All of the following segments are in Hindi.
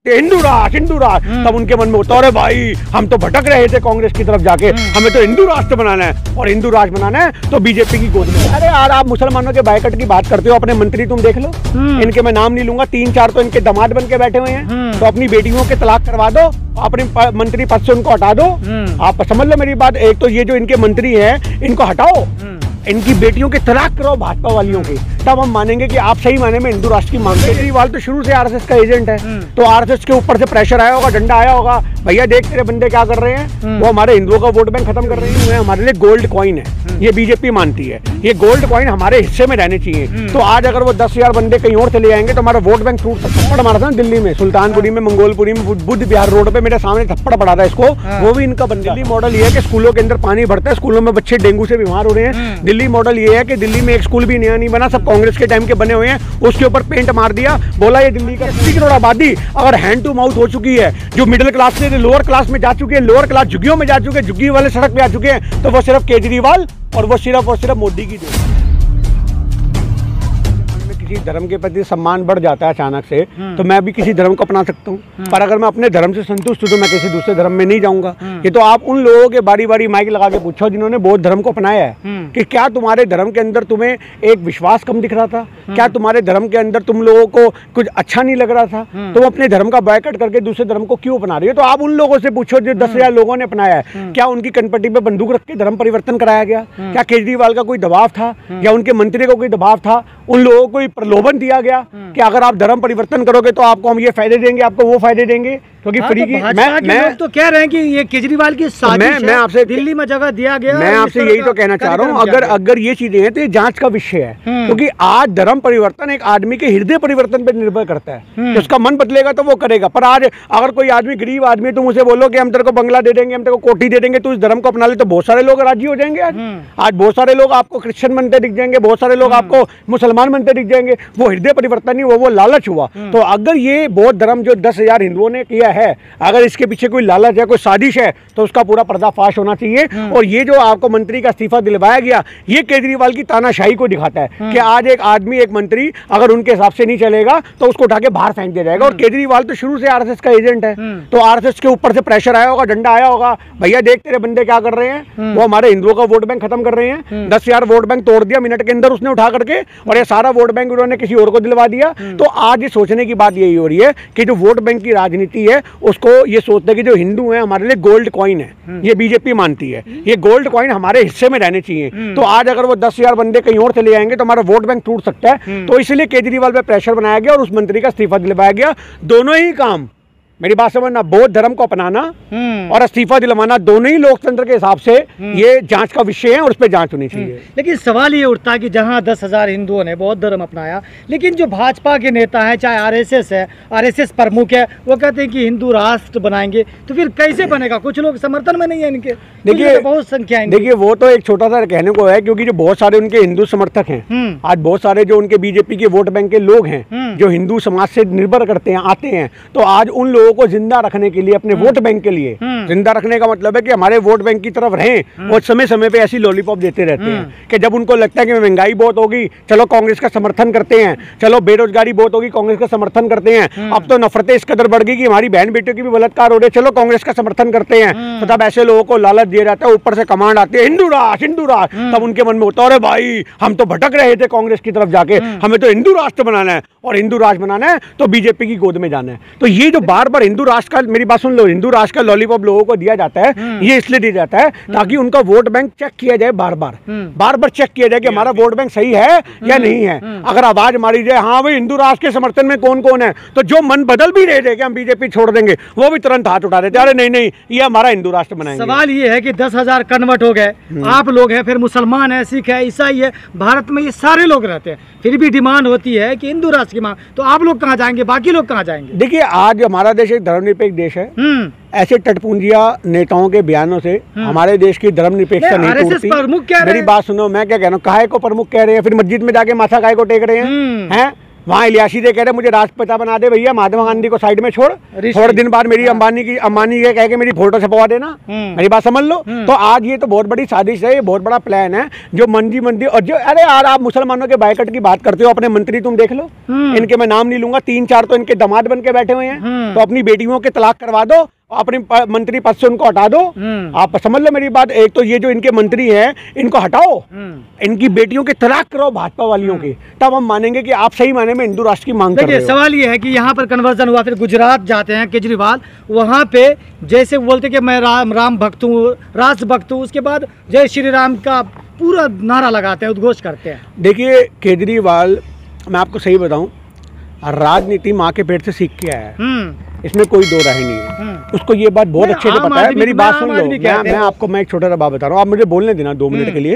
आते हैं हिंदू राष्ट्र, तब उनके मन में होता है अरे भाई हम तो भटक रहे थे कांग्रेस की तरफ जाके, हमें तो हिंदू राष्ट्र बनाना है और हिंदू राष्ट्र बनाना है तो बीजेपी की गोद में। अरे यार आप मुसलमानों के बायकट की बात करते हो, अपने मंत्री तुम देख लो, इनके मैं नाम नहीं लूंगा, 3-4 तो इनके दामाद बन के बैठे हुए हैं, तो अपनी बेटियों के तलाक करवा दो, अपने मंत्री पद से उनको हटा दो। आप समझ लो मेरी बात, एक तो ये जो इनके मंत्री हैं इनको हटाओ, इनकी बेटियों के तलाक कराओ भाजपा वालियों के, तब हम मानेंगे कि आप सही माने में हिंदू राष्ट्र की मांग। केजरीवाल तो शुरू से आरएसएस का एजेंट है, तो आरएसएस के ऊपर से प्रेशर आया होगा, डंडा आया होगा, भैया देख तेरे बंदे क्या कर रहे हैं, वो हमारे हिंदुओं का वोट बैंक खत्म कर रहे हैं, हमारे लिए गोल्ड कॉइन है, ये बीजेपी मानती है, ये गोल्ड कॉइन हमारे हिस्से में रहने चाहिए। तो आज अगर वो 10,000 बंदे कहीं और चले जाएंगे तो हमारा वोट बैंक टूट सकता है। थप्पड़ मारा था दिल्ली में, सुल्तानपुरी में, मंगोलपुरी में, बुद्ध विहार रोड पे मेरे सामने थप्पड़ पड़ा था इसको, वो भी इनका बन गया। दिल्ली मॉडल ये है कि स्कूलों के अंदर पानी भरता है, स्कूलों में बच्चे डेंगू से बीमार हो रहे हैं। दिल्ली मॉडल ये है कि दिल्ली में एक स्कूल भी नया नहीं बना, सब कांग्रेस के टाइम के बने हुए हैं, उसके ऊपर पेंट मार दिया, बोला ये दिल्ली का। 80 करोड़ आबादी अगर हैंड टू माउथ हो चुकी है, जो मिडिल क्लास से लोअर क्लास में जा चुके हैं, लोअर क्लास झुग्गियों में जा चुके हैं, झुग्गी वाले सड़क पे आ चुके हैं, तो वो सिर्फ केजरीवाल और वो सिर्फ मोदी की देन। किसी धर्म के प्रति सम्मान बढ़ जाता है अचानक से, तो मैं भी किसी धर्म को अपना सकता हूँ, पर अगर मैं अपने धर्म से संतुष्ट हूँ तो मैं किसी दूसरे धर्म में नहीं जाऊंगा। ये तो आप उन लोगों के बारी बारी माइक लगा के पूछो जिन्होंने बौद्ध धर्म को अपनाया है कि क्या तुम्हारे धर्म के अंदर तुम्हें एक विश्वास कम दिख रहा था, क्या तुम्हारे धर्म के अंदर तुम लोगों को कुछ अच्छा नहीं लग रहा था, तुम अपने धर्म का बॉयकॉट करके दूसरे धर्म को क्यों अपना रही हो। तो आप उन लोगों से पूछो जो 10,000 लोगों ने अपनाया है, क्या उनकी कनपट्टी पे बंदूक रख के धर्म परिवर्तन कराया गया, क्या केजरीवाल का कोई दबाव था या उनके मंत्री का कोई दबाव था, उन लोगों को प्रलोभन दिया गया कि अगर आप धर्म परिवर्तन करोगे तो आपको हम ये फायदे देंगे, आपको वो फायदे देंगे, क्योंकि फ्री की मैं तो कह रहे हैं कि ये केजरीवाल की साजिश मैं आपसे दिल्ली में जगह दिया गया। मैं आपसे यही तो कहना चाह रहा हूँ, अगर ये चीजें हैं तो ये जांच का विषय है, क्योंकि आज धर्म परिवर्तन एक आदमी के हृदय परिवर्तन पर निर्भर करता है कि उसका मन बदलेगा तो वो करेगा। पर आज अगर कोई आदमी गरीब आदमी तुम उसे बोलो कि हम तेरे को बंगला दे देंगे, हम तेरे को कोठी दे देंगे, तो इस धर्म को अपना ले, तो बहुत सारे लोग राजी हो जाएंगे। आज बहुत सारे लोग आपको क्रिश्चियन बनते दिख जाएंगे, बहुत सारे लोग आपको मुसलमान बनते दिख जाएंगे, वो हृदय परिवर्तन नहीं, वो लालच हुआ। तो अगर ये बौद्ध धर्म जो 10,000 हिंदुओं ने किया है, अगर इसके पीछे कोई लालच है, कोई साजिश है, तो उसका पूरा पर्दाफाश होना चाहिए। और ये जो आपको मंत्री का इस्तीफा दिलवाया गया, ये केजरीवाल की तानाशाही को दिखाता है कि आज एक आदमी, एक मंत्री अगर उनके हिसाब से नहीं चलेगा तो उसको उठा के बाहर फेंक दिया जाएगा। और केजरीवाल तो शुरू से आरएसएस का एजेंट है, तो आरएसएस के ऊपर से प्रेशर आया होगा, डंडा आया होगा, भैया देख तेरे बंदे क्या कर रहे हैं, वो हमारे हिंदुओं का वोट बैंक खत्म कर रहे हैं। 10,000 वोट बैंक तोड़ दिया मिनट के अंदर उसने उठा करके, और ये सारा वोट बैंक उन्होंने किसी और को दिलवा दिया। तो आज ये सोचने की बात यही हो रही है कि जो वोट बैंक की राजनीति है उसको ये सोचते हैं कि जो हिंदू हैं हमारे लिए गोल्ड कॉइन है, ये बीजेपी मानती है, ये गोल्ड कॉइन हमारे हिस्से में रहने चाहिए। तो आज अगर वो 10,000 बंदे कहीं और चले जाएंगे तो हमारा वोट बैंक टूट सकता है। तो इसलिए केजरीवाल पे प्रेशर बनाया गया और उस मंत्री का इस्तीफा दिलवाया गया। दोनों ही काम, मेरी बात समझना, बौद्ध धर्म को अपनाना और इस्तीफा दिलवाना, दोनों ही लोकतंत्र के हिसाब से ये जांच का विषय है और उस पर जांच होनी चाहिए। लेकिन सवाल ये उठता है कि जहां 10,000 हिंदुओं ने बौद्ध धर्म अपनाया, लेकिन जो भाजपा के नेता हैं, चाहे आरएसएस है, आरएसएस प्रमुख है, वो कहते हैं कि हिंदू राष्ट्र बनाएंगे, तो फिर कैसे बनेगा? कुछ लोग समर्थन में नहीं है इनके, देखिए बहुत संख्या। देखिए वो तो एक छोटा सा कहने को है, क्योंकि जो बहुत सारे उनके हिंदू समर्थक हैं, आज बहुत सारे जो उनके बीजेपी के वोट बैंक के लोग हैं जो हिंदू समाज से निर्भर करते हैं, आते हैं, तो आज उन लोगों को जिंदा रखने के लिए, अपने वोट बैंक के लिए, जिंदा रखने का मतलब है कि हमारे वोट बैंक की तरफ रहें और समय समय पे ऐसी लॉलीपॉप देते रहते हैं कि जब उनको लगता है कि महंगाई बहुत होगी, चलो कांग्रेस का समर्थन करते हैं, चलो बेरोजगारी बहुत होगी, कांग्रेस का समर्थन करते हैं, अब तो नफरतें इस कदर बढ़ गई कि हमारी बहन बेटियों की भी बलात्कार हो रहे, चलो कांग्रेस का समर्थन करते हैं। तो तब ऐसे लोगों को लालच दिया जाता है, ऊपर से कमांड आती है हिंदू राष्ट्र, तब उनके मन में होता है अरे भाई हम तो भटक रहे थे कांग्रेस की तरफ जाके, हमें तो हिंदू राष्ट्र बनाना है और हिंदू राष्ट्र बनाना है तो बीजेपी की गोद में जाना है। तो ये जो बार बार हिंदू राष्ट्र का, मेरी बात सुन लो, हिंदू राष्ट्र का लॉलीपॉप लोगों को दिया जाता है, ये इसलिए दिया जाता है ताकि उनका वोट बैंक चेक किया जाए, बार बार चेक किया जाए कि हमारा वोट बैंक सही है या नहीं है। अगर आवाज मारी जाए हाँ भाई हिंदू राष्ट्र के समर्थन में कौन कौन है, तो जो मन बदल भी रहे थे कि हम बीजेपी छोड़ देंगे, वो भी तुरंत हाथ उठा देते, अरे नहीं ये हमारा हिंदू राष्ट्र बनाएंगे। सवाल ये है कि 10,000 कन्वर्ट हो गए, आप लोग हैं, फिर मुसलमान है, सिख है, ईसाई है, भारत में ये सारे लोग रहते हैं, फिर भी डिमांड होती है कि हिंदू राष्ट्र की मांग, तो आप लोग कहाँ जाएंगे, बाकी लोग कहाँ जाएंगे? देखिए आज हमारा देश एक धर्मनिरपेक्ष देश है, ऐसे टटपूंजिया नेताओं के बयानों से हमारे देश की धर्मनिरपेक्षता नहीं टूटती। मेरी बात सुनो, मैं क्या कह रहा हूँ, काहे को प्रमुख कह रहे हैं, फिर मस्जिद में जाके माथा काहे को टेक रहे हैं? वहाँ इलियासी दे कह रहे मुझे राष्ट्रपिता बना दे भैया, महात्मा गांधी को साइड में छोड़, थोड़े दिन बाद मेरी अंबानी के कह के मेरी फोटो छपवा देना। मेरी बात समझ लो। तो आज ये तो बहुत बड़ी साजिश है, ये बहुत बड़ा प्लान है जो मंदी और जो अरे यार आप मुसलमानों के बायकट की बात करते हो, अपने मंत्री तुम देख लो, इनके मैं नाम नहीं लूंगा, 3-4 तो इनके दामाद बन के बैठे हुए हैं। तो अपनी बेटियों के तलाक करवा दो, अपने मंत्री पद से उनको हटा दो। आप समझ लो मेरी बात। एक तो ये जो इनके मंत्री हैं इनको हटाओ, इनकी बेटियों के तलाक करो भाजपा वालियों की, तब हम मानेंगे कि आप सही माने में हिंदू राष्ट्र की मांग कर रहे हो। सवाल ये है कि यहाँ पर कन्वर्जन हुआ, फिर गुजरात जाते हैं केजरीवाल, वहाँ पे जैसे बोलते कि मैं राम भक्त हूँ, राष्ट्र भक्त हूँ, उसके बाद जय श्री राम का पूरा नारा लगाते हैं, उद्घोष करते हैं। देखिए केजरीवाल, मैं आपको सही बताऊं, राजनीति माँ के पेट से सीख के आया है, इसमें कोई दो राय नहीं है। उसको ये बात बहुत अच्छे से पता है। मेरी बात सुन लो, मैं एक छोटा सा बात बता रहा हूँ, आप मुझे बोलने देना 2 मिनट के लिए।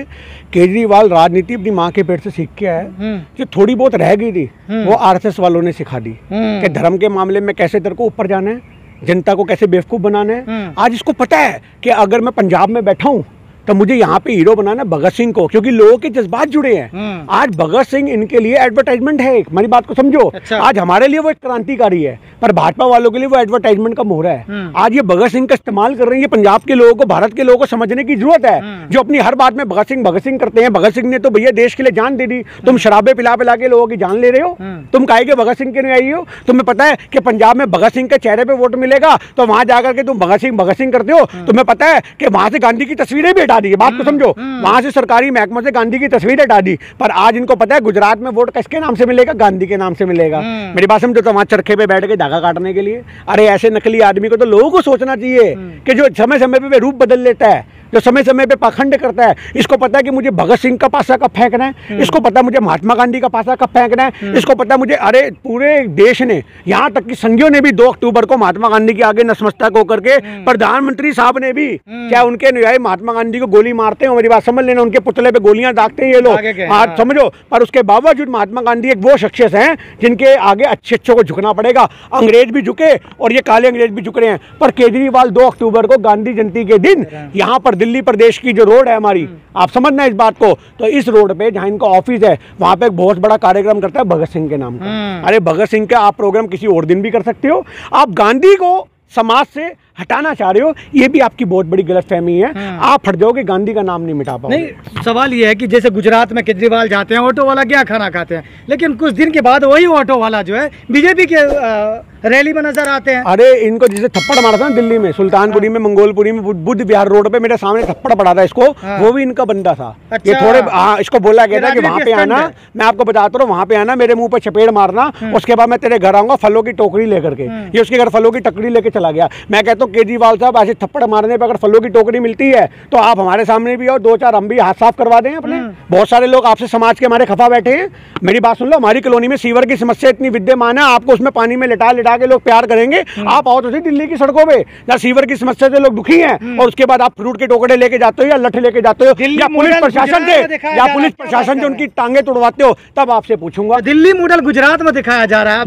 केजरीवाल राजनीति अपनी माँ के पेट से सीख के आया है। जो थोड़ी बहुत रह गई थी वो आरएसएस वालों ने सिखा दी कि धर्म के मामले में कैसे तेरे को ऊपर जाना है, जनता को कैसे बेवकूफ बनाना है। आज इसको पता है कि अगर मैं पंजाब में बैठा हूँ तो मुझे यहाँ पे हीरो बनाना है भगत सिंह को, क्योंकि लोगों के जज्बात जुड़े हैं। आज भगत सिंह इनके लिए एडवर्टाइजमेंट है, मेरी बात को समझो। अच्छा। आज हमारे लिए वो एक क्रांतिकारी है, पर भाजपा वालों के लिए वो एडवर्टाइजमेंट का मोहरा है। आज ये भगत सिंह का इस्तेमाल कर रहे हैं। ये पंजाब के लोगों को, भारत के लोगों को समझने की जरूरत है, जो अपनी हर बात में भगत सिंह करते हैं। भगत सिंह ने तो भैया देश के लिए जान दे दी, तुम शराबे पिला पिला के लोगों की जान ले रहे हो। तुम काहे के भगत सिंह के नहीं आई हो? तुम्हें पता है कि पंजाब में भगत सिंह के चेहरे पे वोट मिलेगा, तो वहां जाकर के तुम भगत सिंह करते हो। तुम्हें पता है कि वहां से गांधी की तस्वीरें भी हटा दी, बात को समझो। वहां से सरकारी महकमों से गांधी की तस्वीर हटा दी, पर आज इनको पता है गुजरात में वोट किसके नाम से मिलेगा? गांधी के नाम से मिलेगा। मेरी बात समझो। तो वहां चरखे पे बैठ के धागा काटने के लिए, अरे ऐसे नकली आदमी को तो लोगों को सोचना चाहिए कि जो समय समय पे रूप बदल लेता है, जो समय समय पे पाखंड करता है। इसको पता है कि मुझे भगत सिंह का पासा कब फेंकना है, इसको पता है मुझे महात्मा गांधी का पासा कब फेंकना है, इसको पता है मुझे, अरे पूरे देश ने, यहाँ तक कि संघियों ने भी 2 अक्टूबर को महात्मा गांधी के आगे नतमस्तक होकर के, प्रधानमंत्री साहब ने भी, क्या उनके अनुयायी महात्मा गांधी को गोली मारते हैं, मेरी बात समझ लेना, उनके पुतले पे गोलियां दागते हैं ये लोग, आज समझो। पर उसके बावजूद महात्मा गांधी एक वो शख्सियत हैं जिनके आगे अच्छे को झुकना पड़ेगा। अंग्रेज भी झुके और ये काले अंग्रेज भी झुक रहे हैं, पर केजरीवाल 2 अक्टूबर को गांधी जयंती के दिन यहाँ पर दिल्ली प्रदेश की रोड है हमारी, आप समझना इस बात को, तो इस रोड पे जहां इनका ऑफिस है वहां पे एक बहुत बड़ा कार्यक्रम करता है भगत सिंह के नाम का। अरे भगत सिंह का आप प्रोग्राम किसी और दिन भी कर सकते हो। आप गांधी को समाज से हटाना चाह रहे हो, ये भी आपकी बहुत बड़ी गलतफहमी है। आप हट जाओगे, गांधी का नाम नहीं मिटा पाओगे। नहीं, सवाल ये है कि जैसे गुजरात में केजरीवाल जाते हैं, ऑटो वाला क्या खाना खाते हैं, लेकिन कुछ दिन के बाद वही ऑटो वाला जो है बीजेपी के रैली में नजर आते हैं। अरे इनको जिसे थप्पड़ मारा था ना दिल्ली में, सुल्तानपुरी में, मंगोलपुरी में, बुद्ध विहार रोड पे मेरे सामने थप्पड़ पड़ा था इसको, वो भी इनका बंदा था। अच्छा। ये थोड़े इसको बोला गया था कि वहाँ पे आना, मैं आपको बताता हूँ, वहाँ पे आना, मेरे मुंह पे चपेड़ मारना, उसके बाद मैं तेरे घर आऊंगा फलों की टोकरी लेकर के। ये उसके घर फलों की टोकरी लेके चला गया। मैं कहता हूँ केजरीवाल साहब, ऐसे थप्पड़ मारने पर अगर फलों की टोकरी मिलती है तो आप हमारे सामने भी आओ, 2-4 हम भी हाथ साफ करवा दें अपने। बहुत सारे लोग आपसे समाज के हमारे खफा बैठे हैं। मेरी बात सुन लो, हमारी कॉलोनी में सीवर की समस्या इतनी विद्यमान है, आपको उसमें पानी में लिटा के लोग प्यार करेंगे। आप आओ तो सही दिल्ली की सड़कों पे, जहाँ सीवर की समस्या से लोग दुखी हैं, और उसके बाद आप फ्रूट के टोकरे लेके जाते हो या लठ लेके जाते हो, या पुलिस प्रशासन से उनकी टांगे तोड़वाते हो, तब आपसे पूछूंगा। दिल्ली मॉडल गुजरात में दिखाया जा रहा है।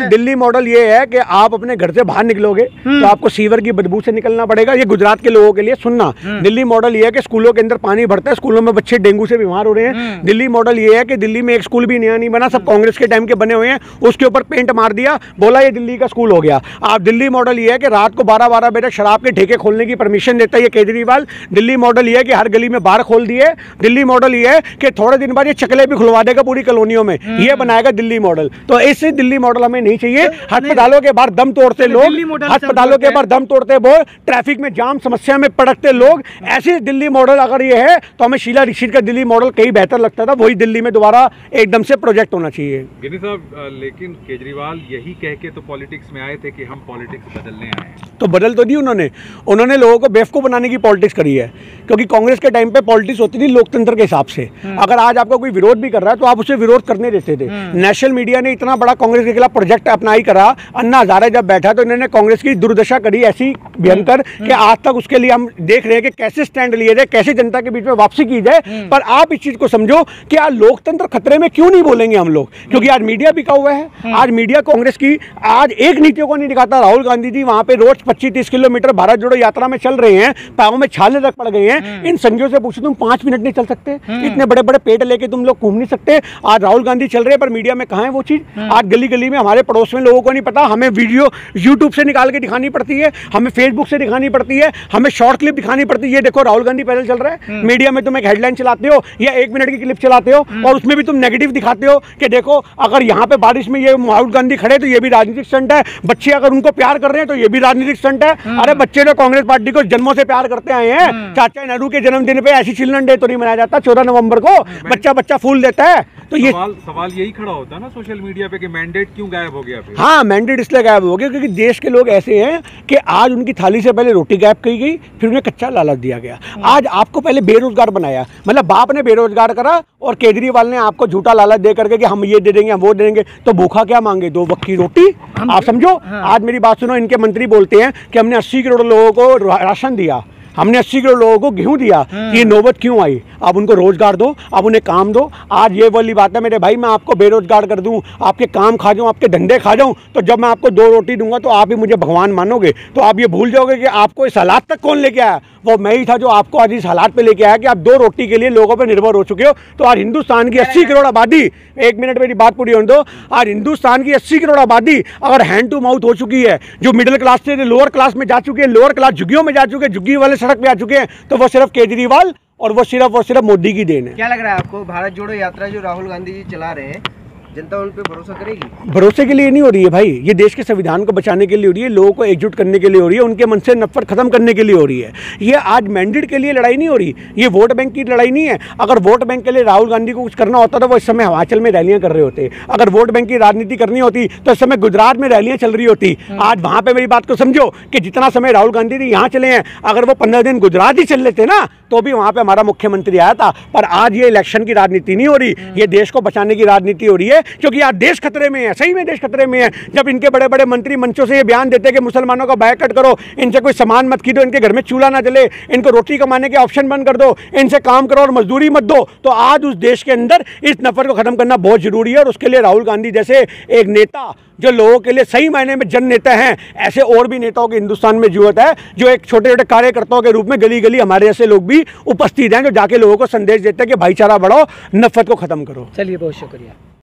दिल्ली मॉडल ये है कि आप अपने घर से बाहर निकलोगे तो आपको सीवर की बदबू से निकलना पड़ेगा। ये गुजरात के लोगों के लिए सुनना। दिल्ली मॉडल ये है कि स्कूलों के अंदर पानी भरता है, स्कूलों में बच्चे डेंगू से बीमार हो रहे हैं। दिल्ली मॉडल ये है कि दिल्ली में एक स्कूल भी नया नहीं बना, सब कांग्रेस के टाइम के बने हुए हैं, उसके ऊपर पेंट मार दिया, बोला ये दिल्ली का स्कूल हो गया। आप दिल्ली मॉडल ये है कि रात को 12-12 बजे शराब के ठेके खोलने की परमिशन देता है ये केजरीवाल। दिल्ली मॉडल ये है कि हर गली में बार खोल दिए। दिल्ली मॉडल ये है कि थोड़े दिन बाद ये चकले भी खुलवा देगा पूरी कॉलोनियों में, ये बनाएगा दिल्ली मॉडल। तो ऐसे दिल्ली मॉडल हमें नहीं चाहिए। अस्पतालों के बाहर दम तोड़ते लोग, अस्पतालों के बाहर दम तोड़ते वो, ट्रैफिक में जाम समस्या में पड़कते लोग, ऐसे दिल्ली मॉडल अगर ये है तो हमें शीला दीक्षित का दिल्ली मॉडल कहीं बेहतर लगता था, वही दिल्ली में दोबारा एकदम से प्रोजेक्ट होना चाहिए। गिनी साहब, लेकिन केजरीवाल यही कह के तो पॉलिटिक्स में आए थे कि हम पॉलिटिक्स बदलने आए हैं, तो बदल तो दी उन्होंने लोगों को बेवकूफ बनाने की पॉलिटिक्स करी है। क्योंकि कांग्रेस के टाइम पे पॉलिटिक्स होती थी लोकतंत्र के हिसाब से, अगर आज आपका कोई विरोध भी कर रहा है तो आप उसे विरोध करने देते थे। नेशनल मीडिया ने इतना बड़ा कांग्रेस के खिलाफ प्रोजेक्ट अपना ही करा, अन्ना हजारे जब बैठा तो इन्होंने कांग्रेस की दुर्दशा करी ऐसी भयंकर कि आज तक उसके लिए हम देख रहे हैं कि कैसे स्टैंड लिए जाए, कैसे जनता के बीच में वापसी की जाए। पर आप इस चीज को समझो कि आज लोकतंत्र खतरे में क्यों नहीं बोलेंगे हम लोग, क्योंकि आज मीडिया बिका हुआ है। आज मीडिया कांग्रेस की आज एक नीतियों को नहीं दिखाता। राहुल गांधी जी वहां पे रोज 25-30 किलोमीटर भारत जोड़ो यात्रा में चल रहे हैं, पाँव में छाले तक पड़ गए हैं। इन संघियों से पूछो तुम 5 मिनट नहीं चल सकते, इतने बड़े बड़े पेट लेके तुम लोग घूम नहीं सकते। आज राहुल गांधी चल रहे हैं पर मीडिया में कहाँ है वो चीज। आज गली गली में हमारे पड़ोस में लोगों को नहीं पता, हमें वीडियो यूट्यूब से निकाल के दिखानी पड़ती है, हमें फेसबुक से दिखानी पड़ती है, हमें शॉर्ट क्लिप दिखानी पड़ती है। ये देखो राहुल गांधी पैदल चल रहा है, मीडिया में तुम एक हेडलाइन चलाते हो या 1 मिनट की क्लिप चलाते हो और उसमें भी तुम नेगेटिव दिखाते हो कि देखो अगर यहाँ पे बारिश में ये राहुल गांधी खड़े तो ये भी राजनीतिक स्टंट है, बच्चे अगर उनको प्यार कर रहे हैं तो ये भी राजनीतिक स्टंट है। अरे बच्चे तो कांग्रेस पार्टी को जन्मों से प्यार करते आए हैं। चाचा नेहरू के जन्मदिन पे ऐसी चिल्ड्रन डे तो नहीं मनाया जाता 14 नवंबर को, बच्चा फूल देता है। तो ये सवाल यही खड़ा होता है ना सोशल मीडिया पे कि मैंडेट क्यों गायब हो गया फिर? हाँ, मैंडेट इसलिए गायब हो गया क्योंकि देश के लोग ऐसे हैं कि आज उनकी थाली से पहले रोटी गायब की गई, फिर उन्हें कच्चा लालच दिया गया। आज आपको पहले बेरोजगार बनाया, मतलब बाप ने बेरोजगार करा और केजरीवाल ने आपको झूठा लालच दे करके कि हम ये दे देंगे हम वो दे देंगे, तो भूखा क्या मांगे, 2 वक्त की रोटी। आप समझो। आज मेरी बात सुनो, इनके मंत्री बोलते हैं कि हमने 80 करोड़ लोगों को राशन दिया, हमने 80 करोड़ लोगों को गेहूं दिया, ये नौबत क्यों आई? आप उनको रोजगार दो, आप उन्हें काम दो। आज ये वाली बात है मेरे भाई, मैं आपको बेरोजगार कर दूं, आपके काम खा जाऊं, आपके धंधे खा जाऊं, तो जब मैं आपको 2 रोटी दूंगा तो आप ही मुझे भगवान मानोगे। तो आप ये भूल जाओगे कि आपको इस हालात तक कौन लेके आया। वो मैं ही था जो आपको आज इस हालात पे लेके आया कि आप 2 रोटी के लिए लोगों पर निर्भर हो चुके हो। तो आज हिंदुस्तान की 80 करोड़ आबादी, 1 मिनट मेरी बात पूरी होने दो, आज हिंदुस्तान की 80 करोड़ आबादी अगर हैंड टू माउथ हो चुकी है, जो मिडिल क्लास से लोअर क्लास में जा चुके हैं, लोअर क्लास झुग्गियों में जा चुके हैं, झुग्गी वाले सड़क पे आ चुके हैं, तो वो सिर्फ केजरीवाल और वो सिर्फ मोदी की देन है। क्या लग रहा है आपको, भारत जोड़ो यात्रा जो राहुल गांधी जी चला रहे हैं, जनता उन पे भरोसा करेगी? भरोसे के लिए नहीं हो रही है भाई, ये देश के संविधान को बचाने के लिए हो रही है, लोगों को एकजुट करने के लिए हो रही है, उनके मन से नफरत खत्म करने के लिए हो रही है। ये आज मैंडेट के लिए लड़ाई नहीं हो रही, ये वोट बैंक की लड़ाई नहीं है। अगर वोट बैंक के लिए राहुल गांधी को कुछ करना होता तो वो इस समय हिमाचल में रैलियां कर रहे होते। अगर वोट बैंक की राजनीति करनी होती तो इस समय गुजरात में रैलियां चल रही होती। आज वहां पर मेरी बात को समझो कि जितना समय राहुल गांधी जी यहाँ चले हैं, अगर वो 15 दिन गुजरात ही चल लेते ना तो भी वहां पे हमारा मुख्यमंत्री आया था। पर आज ये इलेक्शन की राजनीति नहीं हो रही, ये देश को बचाने की राजनीति हो रही है, क्योंकि आज देश खतरे में है, सही में देश खतरे में है। जब इनके बड़े बड़े मंत्री मंचों से ये बयान देते हैं कि मुसलमानों का बायकॉट करो, इनसे कोई सामान मत खरीदो, इनके घर में चूल्हा ना जले, इनको रोटी कमाने के ऑप्शन बंद कर दो, इनसे काम करो और मजदूरी मत दो, तो आज उस देश के अंदर इस नफरत को खत्म करना बहुत जरूरी है। और उसके लिए राहुल गांधी जैसे एक नेता जो लोगों के लिए सही मायने में जन नेता हैं, ऐसे और भी नेताओं की हिंदुस्तान में जरूरत है, जो एक छोटे छोटे कार्यकर्ताओं के रूप में गली गली हमारे ऐसे लोग भी उपस्थित हैं, जो जाके लोगों को संदेश देते हैं कि भाईचारा बढ़ाओ, नफरत को खत्म करो। चलिए, बहुत शुक्रिया।